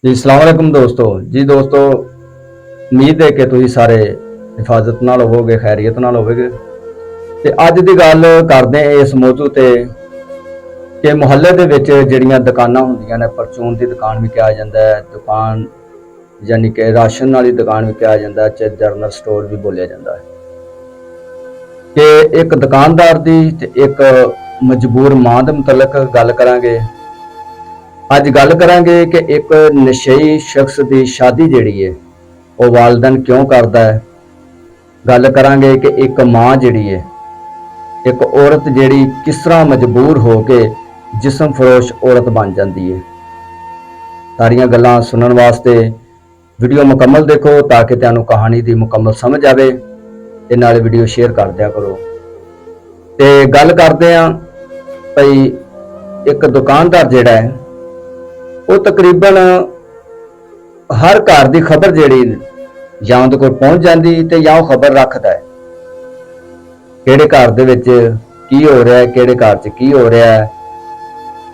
जी अस्सलाम वालेकुम दोस्तों। जी दोस्तों, उम्मीद है कि तुसीं सारे हिफाजत नाल होवोगे, खैरियत नाल होवोगे। ते अज दी गल करदे इस मौजू ते कि मुहल्ले दे विच जिहड़ियां दुकानां हुंदियां ने, परचून दी दुकान भी कहा जांदा है, दुकान यानी कि राशन वाली दुकान भी कहा जांदा है, चाहे जनरल स्टोर भी बोलिया जांदा है कि एक दुकानदार दी ते एक मजबूर मां दे मुतलक गल करांगे। अज गल करांगे कि एक नशेई शख्स की शादी जिहड़ी है वो वालदैन क्यों करता है। गल करांगे कि एक मां जिहड़ी है, एक औरत जिहड़ी किस तरह मजबूर हो के जिस्म फरोश औरत बन जाती है। सारियां गल्लां सुनने वास्ते वीडियो मुकम्मल देखो ताकि तुहानूं कहानी की मुकम्मल समझ आवे ते नाल वीडियो शेयर कर दिया करो। ते गल करदे आं भई एक दुकानदार जिहड़ा है वो तकरीबन हर घर की खबर जिहड़ी जां उहदे कोल पहुंच जाती ते जां वो खबर रखता है किहड़े घर दे विच की हो रहा है, किहड़े घर च की हो रहा है,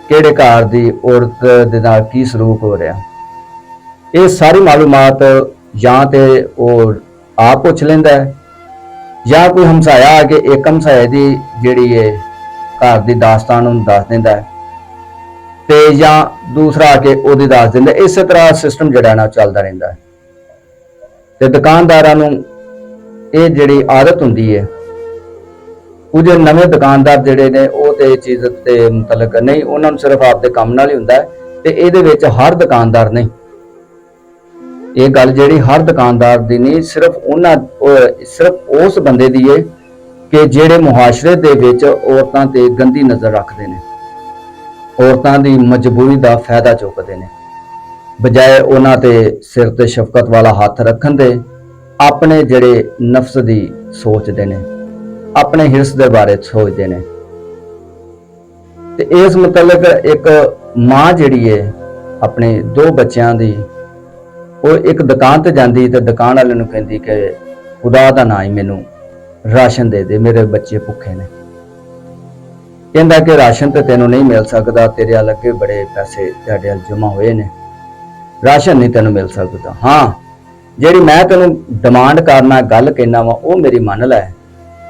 किहड़े घर की औरत दे नाल की सलूक हो रहा है। ये सारी मालूमात जां ते वो आप पुछ लैंदा है या कोई हमसाया आके एक हमसाए की जिहड़ी है घर की दास्तान उहनूं दस दिंदा है ते या दूसरा आके ओहदी दस दिंदा। इस तरह सिस्टम जिहड़ा ना चलदा रहिंदा है ते दुकानदारां नूं ये जिहड़ी आदत हुंदी है, कुछ नवें दुकानदार जिहड़े ने वो ते इस चीज़ ते मुतलक नहीं, उन्हां नूं सिर्फ आपदे काम नाल ही हुंदा है ते इहदे विच हर दुकानदार नहीं, ये गल जिहड़ी हर दुकानदार दी नहीं, सिर्फ उस बंदे दी है कि जिहड़े मुआशरे दे विच औरतां ते गंदी नज़र रखदे ने, औरतां दी मजबूरी दा फायदा चुकदे ने, बजाय उन्हां ते सिर ते शफकत वाला हथ रखण दे अपने जिहड़े नफ्स दी सोचदे ने, अपने हिरस दे बारे सोचदे ने। ते इस मुतलक एक मां जिहड़ी है अपने दो बच्चों दी वो एक दुकान ते जांदी ते दुकान वाले नूं कहंदी कि खुदा दा नाम ही मैनूं राशन दे दे, मेरे बच्चे भुखे ने। कहंदा कि राशन ते तैनूं नहीं मिल सकदा, तेरे अल अगे बड़े पैसे तुहाडे अल जमा होए ने, राशन नहीं तैनूं मिल सकदा। हाँ, जिहड़ी मैं तैनूं डिमांड करना गल कहना वा वो मेरी मन लै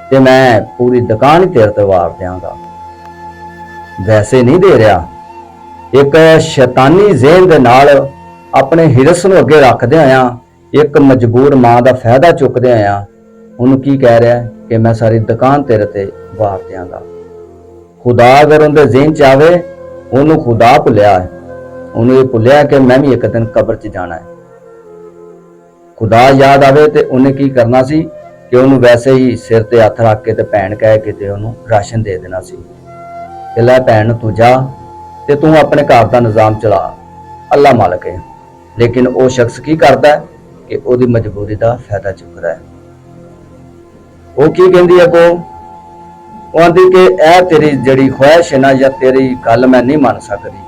ते मैं पूरी दुकान ही तेरे ते वार देंगा। वैसे नहीं दे रहा, एक शैतानी ज़हन दे नाल अपने हिरस नूं अगे रखदे होया एक मजबूर मां दा फायदा चुकदे होया उहनूं की कह रहा है कि मैं सारी दुकान तेरे ते वार देंगा। खुदा अगर उहदे ज़हन च आवे, उहनूं खुदा भुलिया है, उहनूं ये भुलिया कि मैं भी एक दिन कब्र च जाना है। खुदा याद आवे ते उन्हें की करना सी कि उहनूं वैसे ही सिर ते हथ रख के ते भैन कह के ते उहनूं राशन दे देना सी कि लै भैन तू जा ते तू अपने घर का निज़ाम चला, अल्लाह मालिक है। लेकिन वो शख्स की करता है कि उसकी मजबूरी का फायदा चुकता है। वो की कहती है, वो आंदी कि ए तेरी जड़ी ख्वाहिश है ना, या तेरी गल मैं नहीं मान सकती,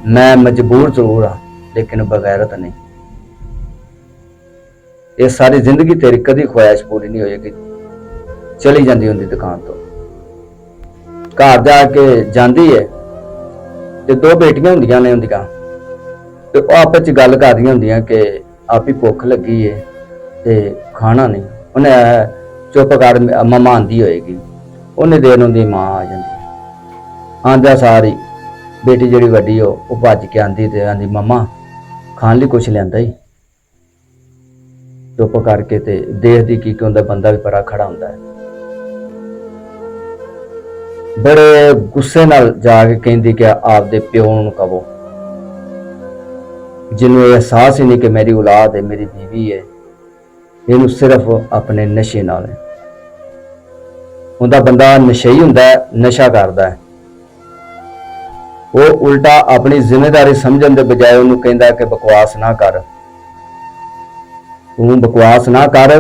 मैं मजबूर जरूर हाँ लेकिन बगैरत नहीं। ये सारी जिंदगी तेरी कदी ख्वाहिश पूरी नहीं होएगी। चली जाती उनकी दुकान तो घर जाके जाती है ते दो बेटियां होंदियां ने उनदियां ते आपस च गल कर रही होंदियां कि आप ही भुख लगी है ते खाना नहीं। उन्हें चुप कर मम्मा आंदी होएगी, उन्हें देर उनकी मां आ जाती। आंदा सारी बेटी जिहड़ी वड्डी वो भज के आंदी ते आंदी मम्मा खाण लई कुछ लिआंदा ही। चुप करके ते देखदी की उनदा बंदा भी बड़ा खड़ा हुंदा है, बड़े गुस्से नाल जाके कहंदी कि आपदे प्यो नूं कहो जिन्हों एहसास ही नहीं कि मेरी औलाद है, मेरी बीवी है, इनू सिर्फ अपने नशे नाल है। उनका बंदा नशेई हुंदा है, नशा करता है, वो उल्टा अपनी जिम्मेदारी समझण दे बजाय उन्होंने कहंदा कि बकवास ना कर, तू बकवास ना कर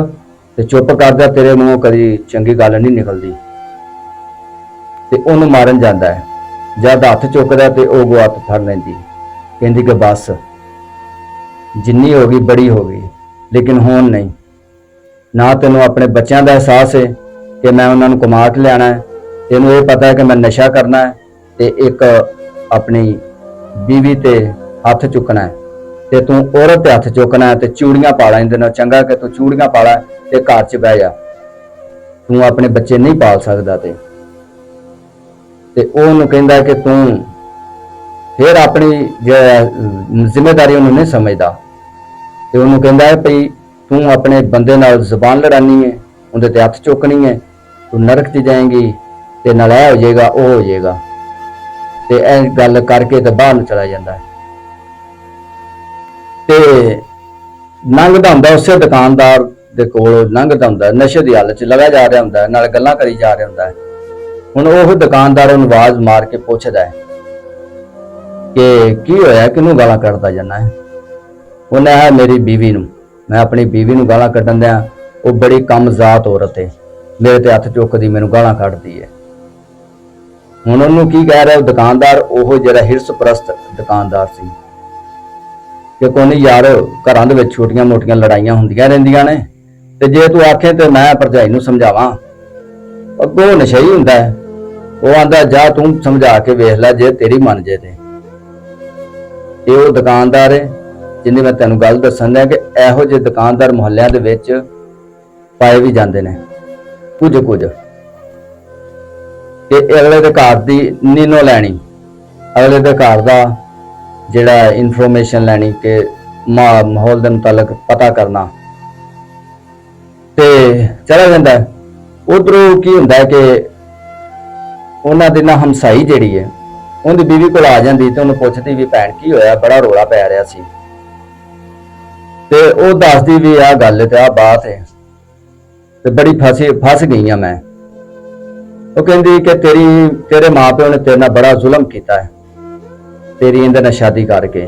ते चुप कर जा, तेरे मूंहों कदी चंगी गल नहीं निकलती। ते उन्होंने मारन जाता है, जब हथ चुकदा ते वो गो हथ फड़ लैंदी, कहंदी कि बस जिन्नी हो गई बड़ी हो गई, लेकिन हुण नहीं। ना तेनों अपने बच्चों का एहसास है कि मैं उन्होंने कमा के लिया है, तेनों ये पता है कि मैं नशा करना है, ते एक अपनी बीवी ते हथ चुकना है ते तू औरत ते हथ चुकना है ते चूड़ियां पा ला। इहदे नाल चंगा कि तू चूड़ियां पा ला ते घर च बह जा, तू अपने बच्चे नहीं पाल सकदा। ते ओनू कहंदा कि तू फिर अपनी जिम्मेदारी उन्होंने नहीं समझदा ते ओनू कहंदा है भई तू अपने बंदे नाल जुबान लड़ानी है, उहदे ते हथ चुकनी है, तू नरक च जाएंगी ते नाल ऐ हो जाएगा वो हो जाएगा। ते ऐ गल करके ते बाहर चला जाता है ते लंघदा हुंदा उसे दुकानदार दे कोल लंघदा हुंदा, नशे दी हालत च लगा जा रहा हुंदा, नाल गल्लां करी जा रहा हुंदा। हुण ओह दुकानदार उहनूं आवाज़ मार के पुछदा है कि की होया, किनूं गालां कढदा जाना है। उन्हें है मेरी बीवी नूं, मैं अपनी बीवी नूं गालां कढण दियां, वो बड़ी कमजात औरत है, मेरे ते हथ चुकदी मैनूं गालां कढदी है। हुण उहनूं की कह रहा दुकानदार, ओह जिहड़ा हिरस परस्त दुकानदार सी कि कोई नहीं यार, घरां दे विच छोटियां मोटियां लड़ाइयां हुंदियां रहिंदियां ने ते जे तू आखे ते मैं भरजाई नूं समझावां, अगों नशई हुंदा है। वो आंदा जा तू समझा के वेख लै जे तेरी मन जे ते। वो दुकानदार है जिन्हें मैं तेनों गल दसन दिया कि इहो जिहे दुकानदार मुहल्लियां दे विच पाए भी जांदे ने कुछ कुछ कि अगले दे घर दी नीनो लैनी, अगले दे घर दा जिहड़ा इन्फॉर्मेशन लैनी कि माहौल दे मुतालक पता करना ते चला जांदा है। उधरों की हुंदा है कि उन्हां दी ना हमसाई जिहड़ी है उहदी बीवी कोल आ जांदी ते उहनूं पुछदी भी भैण की होया, बड़ा रौला पै रिहा सी ते ओह दसदी भी आ गल ते आ बात है ते बड़ी फस गई हाँ मैं। वो कहती कि तेरे माँ प्यो ने तेरे नाल बड़ा जुल्म किया है, तेरी इंदे नाल शादी करके।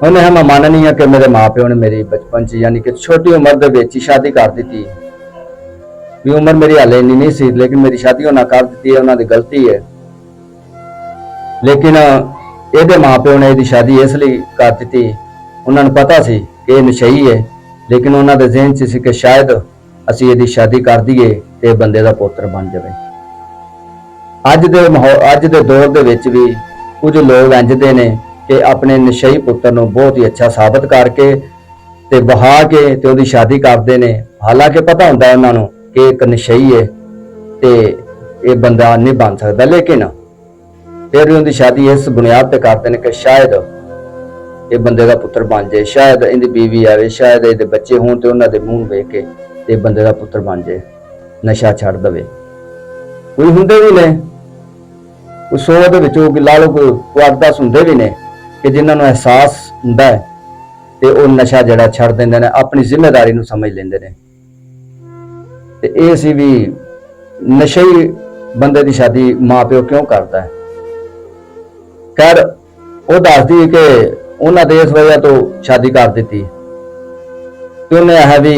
उन्हें मैं माननी है कि मेरे माँ प्यो ने मेरी बचपन च यानी कि छोटी उम्र दे विच ही शादी कर दी भी, उम्र मेरी हाले इन्नी नहीं सी, लेकिन मेरी शादी उन्हें कर दी है, उन्होंने गलती है। लेकिन ये माँ प्यो ने यदि शादी इसलिए कर दी, उन्होंने पता सी कि यह नशई है, लेकिन उन्होंने जहन च सी कि शायद असी यदि शादी कर दीए तो बंदे का पुत्र बन जाए। अज दे दौर दे विच भी कुछ लोग इंजदे ने कि अपने नशई पुत्र नूं बहुत ही अच्छा साबित करके ते बहा के ते उहदी शादी करते हैं, हालांकि पता हुंदा है उन्हां नूं कि एक नशई है ते ये बंदा नहीं बन सकता, लेकिन फिर भी उनकी शादी इस बुनियाद पर करते हैं कि शायद ये बंदे का पुत्र बन जाए, शायद इनकी बीवी आए, शायद ये बच्चे हों तो उन्होंने मूँह वेख के ये बंदे का पुत्र बन जाए, नशा छड़ दे। कोई होंगे भी ने, कोई 100 ला लो, कोई 8-10 होंगे भी ने कि जिन्होंने एहसास होंदा है ते वो नशा जड़ा छड़ देंदे ने, अपनी जिम्मेदारी नूं समझ लेंदे ने। ते ये सी भी नशई बंदे की शादी माँ प्यो क्यों करता है। खैर वो दसदी कि उन्होंने इस वजह तो शादी कर दी कि उन्हें है भी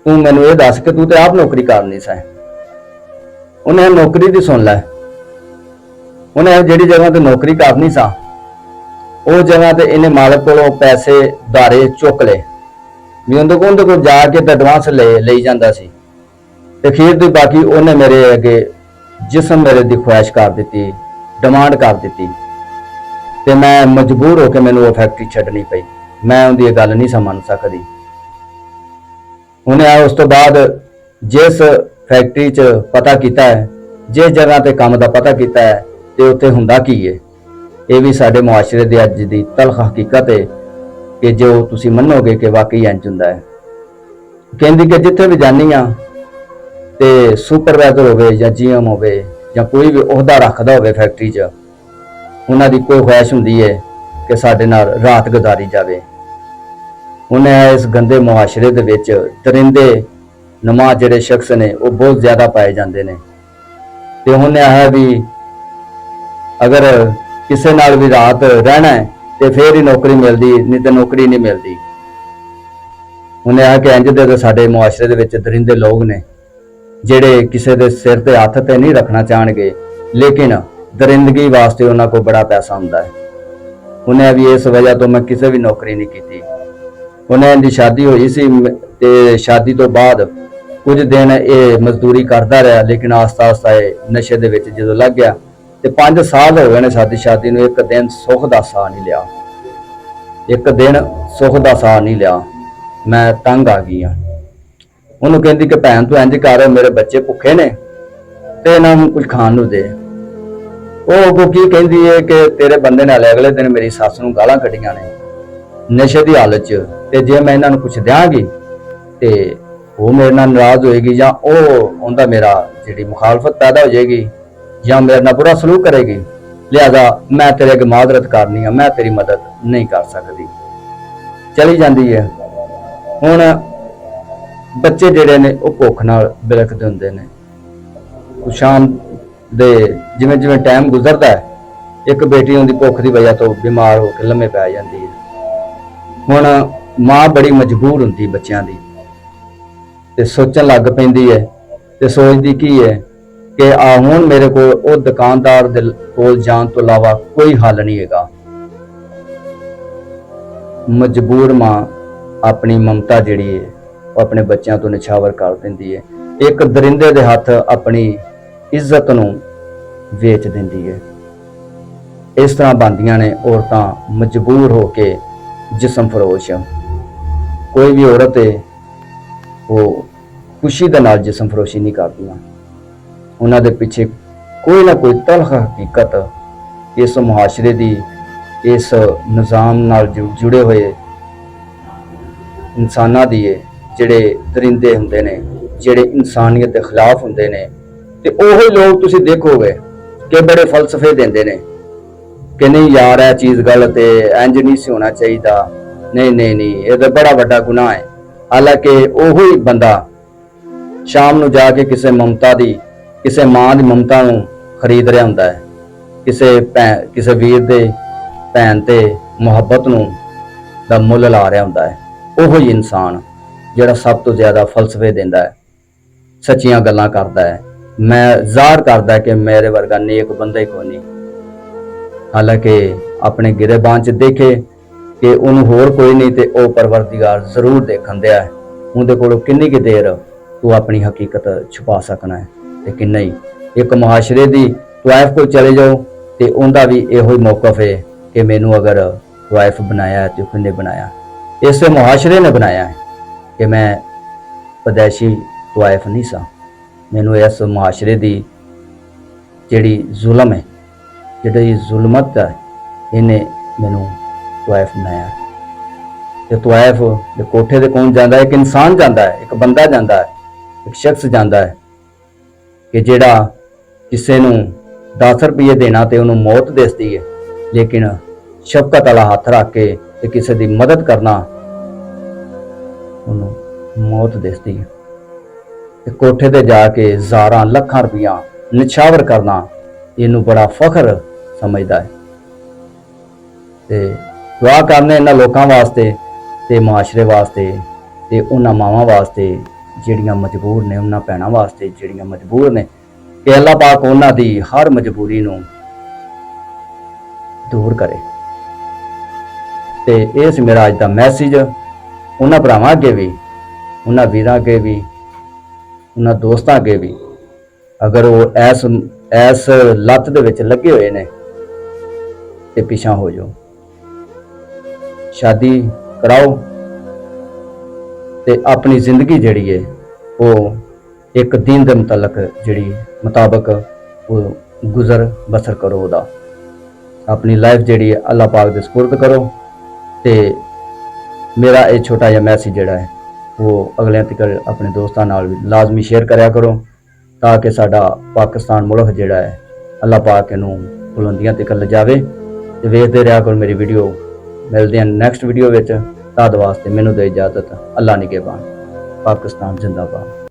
तू मैनू ये दस कि तू तो आप नौकरी करनी सा, उन्हें नौकरी दी सुन लै। उन्हें जिहड़ी जगह ते नौकरी करनी सा उस जगह ते इन्हें मालक कोलों पैसे उधारे चुक ले भी, उन्हें को जाके तो एडवांस ले जाता सी ते खीर दी बाकी उन्हें मेरे अगे जिसम मेरे दी ख्वाहिश कर दी, डिमांड कर दी ते मैं मजबूर होकर मैनू वो फैक्ट्री छड्डनी पई। मैं उनकी गल नहीं समझ सकती। उन्हें उस तो बाद जिस फैक्ट्री च पता किया है, जिस जगह ते काम का पता किया है तो उत्थे हुंदा की है, ये भी साडे मुआशरे दी अज दी तलख हकीकत है कि जो तुसी मनोगे कि वाकई इंज हुंदा है। कहंदी कि जिथे भी जानी हाँ ते सुपरवाइजर होवे या जीएम होवे या कोई भी ओहदा रखदा होवे फैक्ट्री च, उन्हां दी कोई ख्वाहिश हुंदी है कि साडे नाल रात गुजारी जावे। उन्हें इस गंदे मुआशरे दे विच दरिंदे नुमा जिहड़े शख्स ने वो बहुत ज्यादा पाए जाते हैं ते उन्हें है भी अगर किसी नाल भी रात रहना है तो फिर ही नौकरी मिलती, नहीं तो नौकरी नहीं मिलती। उन्हें है कि इंज दे साडे मुआशरे दे विच दरिंदे लोग ने जिहड़े किसी दे सिर ते हथ ते नहीं रखना चाहणगे, लेकिन दरिंदगी वास्ते उन्हां को बड़ा पैसा हुंदा है। उन्हें भी इस वजह तो मैं किसी भी नौकरी नहीं की। उन्हें इनकी शादी हुई सी ते शादी तो बाद कुछ दिन ये मजदूरी करता रहा, लेकिन आस्ता आस्ता ये नशे दे विच जदों लग गया ਤੇ 5 ਸਾਲ ਹੋ ਗਏ ਨੇ ਸਾਡੀ ਸ਼ਾਦੀ ਨੂੰ, ਇੱਕ ਦਿਨ ਸੁੱਖ ਦਾ ਸਾਹ ਨਹੀਂ ਲਿਆ, ਇੱਕ ਦਿਨ ਸੁੱਖ ਦਾ ਸਾਹ ਨਹੀਂ ਲਿਆ। ਮੈਂ ਤੰਗ ਆ ਗਈ ਆ। ਉਹਨੂੰ ਕਹਿੰਦੀ ਕਿ ਭੈਣ ਤੂੰ ਇੰਜ ਕਰ, ਮੇਰੇ ਬੱਚੇ ਭੁੱਖੇ ਨੇ ਤੇ ਇਹਨਾਂ ਨੂੰ ਕੁਝ ਖਾਣ ਨੂੰ ਦੇ। ਉਹ ਅੱਗੋਂ ਕੀ ਕਹਿੰਦੀ ਹੈ ਕਿ ਤੇਰੇ ਬੰਦੇ ਨੇ ਅਗਲੇ ਦਿਨ ਮੇਰੀ ਸੱਸ ਨੂੰ ਗਾਲਾਂ ਕੱਢੀਆਂ ਨੇ ਨਸ਼ੇ ਦੀ ਹਾਲਤ 'ਚ, ਤੇ ਜੇ ਮੈਂ ਇਹਨਾਂ ਨੂੰ ਕੁਝ ਦਿਆਂਗੀ ਤੇ ਉਹ ਮੇਰੇ ਨਾਲ ਨਾਰਾਜ਼ ਹੋਏਗੀ, ਜਾਂ ਉਹਦਾ ਮੇਰਾ ਜਿਹੜੀ ਮੁਖਾਲਫਤ ਪੈਦਾ ਹੋ ਜਾਏਗੀ, ਜਾਂ ਮੇਰੇ ਨਾਲ ਬੁਰਾ ਸਲੂਕ ਕਰੇਗੀ, ਲਿਹਾਜ਼ਾ ਮੈਂ ਤੇਰੇ ਅੱਗੇ ਮਾਜ਼ਰਤ ਕਰਨੀ ਆ, ਮੈਂ ਤੇਰੀ ਮਦਦ ਨਹੀਂ ਕਰ ਸਕਦੀ। ਚਲੀ ਜਾਂਦੀ ਹੈ। ਹੁਣ ਬੱਚੇ ਜਿਹੜੇ ਨੇ ਉਹ ਭੁੱਖ ਨਾਲ ਬਿਲਕਦੇ ਹੁੰਦੇ ਨੇ। ਸ਼ਾਮ ਦੇ ਜਿਵੇਂ ਜਿਵੇਂ ਟਾਈਮ ਗੁਜ਼ਰਦਾ ਹੈ, ਇੱਕ ਬੇਟੀ ਉਹਦੀ ਭੁੱਖ ਦੀ ਵਜ੍ਹਾ ਤੋਂ ਬਿਮਾਰ ਹੋ ਕੇ ਲੰਮੇ ਪੈ ਜਾਂਦੀ ਹੈ। ਹੁਣ ਮਾਂ ਬੜੀ ਮਜਬੂਰ ਹੁੰਦੀ ਬੱਚਿਆਂ ਦੀ, ਤੇ ਸੋਚਣ ਲੱਗ ਪੈਂਦੀ ਹੈ ਤੇ ਸੋਚਦੀ ਕੀ ਹੈ ਕਿ ਹੁਣ ਮੇਰੇ ਕੋਲ ਉਹ ਦੁਕਾਨਦਾਰ ਦੇ ਕੋਲ ਜਾਣ ਤੋਂ ਇਲਾਵਾ ਕੋਈ ਹੱਲ ਨਹੀਂ ਹੈਗਾ। ਮਜਬੂਰ ਮਾਂ ਆਪਣੀ ਮਮਤਾ ਜਿਹੜੀ ਹੈ ਉਹ ਆਪਣੇ ਬੱਚਿਆਂ ਤੋਂ ਨਿਛਾਵਰ ਕਰ ਦਿੰਦੀ ਹੈ। ਇੱਕ ਦਰਿੰਦੇ ਦੇ ਹੱਥ ਆਪਣੀ ਇੱਜ਼ਤ ਨੂੰ ਵੇਚ ਦਿੰਦੀ ਹੈ। ਇਸ ਤਰ੍ਹਾਂ ਬਣਦੀਆਂ ਨੇ ਔਰਤਾਂ ਮਜਬੂਰ ਹੋ ਕੇ ਜਿਸਮ ਫਰੋਸ਼। ਕੋਈ ਵੀ ਔਰਤ ਹੈ ਉਹ ਖੁਸ਼ੀ ਦੇ ਨਾਲ ਜਿਸਮ ਫਰੋਸ਼ੀ ਨਹੀਂ ਕਰਦੀਆਂ। ਉਹਨਾਂ ਦੇ ਪਿੱਛੇ ਕੋਈ ਨਾ ਕੋਈ ਤਲਖ ਹਕੀਕਤ ਇਸ ਮੁਹਾਸ਼ਰੇ ਦੀ, ਇਸ ਨਿਜ਼ਾਮ ਨਾਲ ਜੁੜੇ ਹੋਏ ਇਨਸਾਨਾਂ ਦੀ ਹੈ, ਜਿਹੜੇ ਦਰਿੰਦੇ ਹੁੰਦੇ ਨੇ, ਜਿਹੜੇ ਇਨਸਾਨੀਅਤ ਦੇ ਖਿਲਾਫ ਹੁੰਦੇ ਨੇ। ਤੇ ਉਹੀ ਲੋਕ ਤੁਸੀਂ ਦੇਖੋਗੇ ਕਿ ਬੜੇ ਫਲਸਫੇ ਦਿੰਦੇ ਨੇ ਕਿ ਨਹੀਂ ਯਾਰ ਇਹ ਚੀਜ਼ ਗਲਤ ਹੈ, ਇੰਜ ਨਹੀਂ ਸੀ ਹੋਣਾ ਚਾਹੀਦਾ, ਨਹੀਂ ਨਹੀਂ ਨਹੀਂ ਇਹ ਤਾਂ ਬੜਾ ਵੱਡਾ ਗੁਨਾਹ ਹੈ। ਹਾਲਾਂਕਿ ਉਹੀ ਬੰਦਾ ਸ਼ਾਮ ਨੂੰ ਜਾ ਕੇ ਕਿਸੇ ਮਾਂ ਦੀ ਮਮਤਾ ਨੂੰ ਖਰੀਦ ਰਿਹਾ ਹੁੰਦਾ ਹੈ, ਕਿਸੇ ਵੀਰ ਦੇ ਭੈਣ ਤੇ ਮੁਹੱਬਤ ਨੂੰ ਦਾ ਮੁੱਲ ਲਾ ਰਿਹਾ ਹੁੰਦਾ ਹੈ। ਉਹੀ ਇਨਸਾਨ ਜਿਹੜਾ ਸਭ ਤੋਂ ਜ਼ਿਆਦਾ ਫਲਸਫੇ ਦਿੰਦਾ ਹੈ, ਸੱਚੀਆਂ ਗੱਲਾਂ ਕਰਦਾ ਹੈ, ਮੈਂ ਜ਼ਾਹਰ ਕਰਦਾ ਕਿ ਮੇਰੇ ਵਰਗਾ ਨੇਕ ਬੰਦਾ ਹੀ ਕੋਈ ਨਹੀਂ। ਹਾਲਾਂਕਿ ਆਪਣੇ ਗਿਰੇਬਾਨ 'ਚ ਦੇਖੇ ਕਿ ਉਹਨੂੰ ਹੋਰ ਕੋਈ ਨਹੀਂ ਤੇ ਉਹ ਪਰਵਰਦੀਗਾਰ ਜ਼ਰੂਰ ਦੇਖਣ ਦਿਆ ਹੈ। ਉਹਦੇ ਕੋਲੋਂ ਕਿੰਨੀ ਕੁ ਦੇਰ ਤੂੰ ਆਪਣੀ ਹਕੀਕਤ ਛੁਪਾ ਸਕਣਾ ਹੈ ਤੇ ਕਿੰਨਾ ਹੀ। ਇੱਕ ਮੁਹਾਸ਼ਰੇ ਦੀ ਤਵਾਇਫ ਕੋਲ ਚਲੇ ਜਾਓ ਤੇ ਉਹਦਾ ਵੀ ਇਹੋ ਹੀ ਮੌਕਫ ਹੈ ਕਿ ਮੈਨੂੰ ਅਗਰ ਤਵਾਇਫ ਬਣਾਇਆ ਤੇ ਕਿਹਨੇ ਬਣਾਇਆ? ਇਸੇ ਮੁਹਾਸ਼ਰੇ ਨੇ ਬਣਾਇਆ ਹੈ ਕਿ ਮੈਂ ਪਦੈਸ਼ੀ ਤਵਾਇਫ ਨਹੀਂ ਸਾਂ। ਮੈਨੂੰ ਇਸ ਮੁਹਾਸ਼ਰੇ ਦੀ ਜਿਹੜੀ ਜ਼ੁਲਮ ਹੈ, ਜਿਹੜੀ ਜ਼ੁਲਮਤ ਹੈ, ਇਹਨੇ ਮੈਨੂੰ ਤਵਾਇਫ ਬਣਾਇਆ। ਤੇ ਤਵਾਇਫ ਦੇ ਕੋਠੇ ਤੇ ਕੌਣ ਜਾਂਦਾ ਹੈ? ਇੱਕ ਇਨਸਾਨ ਜਾਂਦਾ ਹੈ, ਇੱਕ ਬੰਦਾ ਜਾਂਦਾ ਹੈ, ਇੱਕ ਸ਼ਖਸ ਜਾਂਦਾ ਹੈ ਕਿ ਜਿਹੜਾ ਕਿਸੇ ਨੂੰ 10 ਰੁਪਏ ਦੇਣਾ ਤੇ ਉਹਨੂੰ ਮੌਤ ਦਿਸਦੀ ਹੈ, ਲੇਕਿਨ ਸ਼ਫਕਤ ਵਾਲਾ ਹੱਥ ਰੱਖ ਕੇ ਤੇ ਕਿਸੇ ਦੀ ਮਦਦ ਕਰਨਾ ਉਹਨੂੰ ਮੌਤ ਦਿਸਦੀ ਹੈ। ਤੇ ਕੋਠੇ ਤੇ ਜਾ ਕੇ ਹਜ਼ਾਰਾਂ ਲੱਖਾਂ ਰੁਪਈਆ ਨਿਛਾਵਰ ਕਰਨਾ ਇਹਨੂੰ ਬੜਾ ਫਖਰ ਸਮਝਦਾ ਹੈ। ਤੇ ਦੁਆ ਕਰਨੇ ਇਹਨਾਂ ਲੋਕਾਂ ਵਾਸਤੇ ਤੇ ਮੁਆਸ਼ਰੇ ਵਾਸਤੇ ਤੇ ਉਹਨਾਂ ਮਾਵਾਂ ਵਾਸਤੇ ਜਿਹੜੀਆਂ ਮਜਬੂਰ ਨੇ, ਉਹਨਾਂ ਭੈਣਾਂ ਵਾਸਤੇ ਜਿਹੜੀਆਂ ਮਜਬੂਰ ਨੇ, ਕਿ ਅੱਲਾਹ ਪਾਕ ਉਹਨਾਂ ਦੀ ਹਰ ਮਜਬੂਰੀ ਨੂੰ ਦੂਰ ਕਰੇ। ਤੇ ਇਹ ਸੀ ਮੇਰਾ ਅੱਜ ਦਾ ਮੈਸੇਜ ਉਹਨਾਂ ਭਰਾਵਾਂ ਅੱਗੇ ਵੀ, ਉਹਨਾਂ ਵੀਰਾਂ ਅੱਗੇ ਵੀ, ਉਹਨਾਂ ਦੋਸਤਾਂ ਅੱਗੇ ਵੀ। ਅਗਰ ਉਹ ਐਸ ਲੱਤ ਦੇ ਵਿੱਚ ਲੱਗੇ ਹੋਏ ਨੇ ਤੇ ਪਿਛਾਂ ਹੋ ਜਾਓ, ਸ਼ਾਦੀ ਕਰਾਓ ਤੇ ਆਪਣੀ ਜ਼ਿੰਦਗੀ ਜਿਹੜੀ ਹੈ ਉਹ ਇੱਕ ਦਿਨ ਦੇ ਮੁਤਾਬਕ ਉਹ ਗੁਜ਼ਰ ਬਸਰ ਕਰੋ। ਉਹਦਾ ਆਪਣੀ ਲਾਈਫ ਜਿਹੜੀ ਹੈ ਅੱਲਾਹ ਪਾਕ ਦੇ ਸਪੁਰਦ ਕਰੋ। ਤੇ ਮੇਰਾ ਇਹ ਛੋਟਾ ਜਿਹਾ ਮੈਸੇਜ ਜਿਹੜਾ ਹੈ ਉਹ ਅਗਲਿਆਂ ਤੱਕ ਆਪਣੇ ਦੋਸਤਾਂ ਨਾਲ ਵੀ ਲਾਜ਼ਮੀ ਸ਼ੇਅਰ ਕਰਿਆ ਕਰੋ, ਤਾਂ ਕਿ ਸਾਡਾ ਪਾਕਿਸਤਾਨ ਮੁਲਕ ਜਿਹੜਾ ਹੈ ਅੱਲਾਹ ਪਾਕ ਇਹਨੂੰ ਬੁਲੰਦੀਆਂ ਤੱਕ ਲਿਜਾਵੇ। ਤੇ ਵੇਖਦੇ ਰਿਹਾ ਕਰੋ ਮੇਰੀ ਵੀਡੀਓ। ਮਿਲਦੇ ਹਾਂ ਨੈਕਸਟ ਵੀਡੀਓ ਵਿੱਚ। ਤਦ ਵਾਸਤੇ ਮੈਨੂੰ ਦੇ ਇਜਾਜ਼ਤ। ਅੱਲਾਹ ਨਿਗਹਿਬਾਨ। ਪਾਕਿਸਤਾਨ ਜ਼ਿੰਦਾਬਾਦ।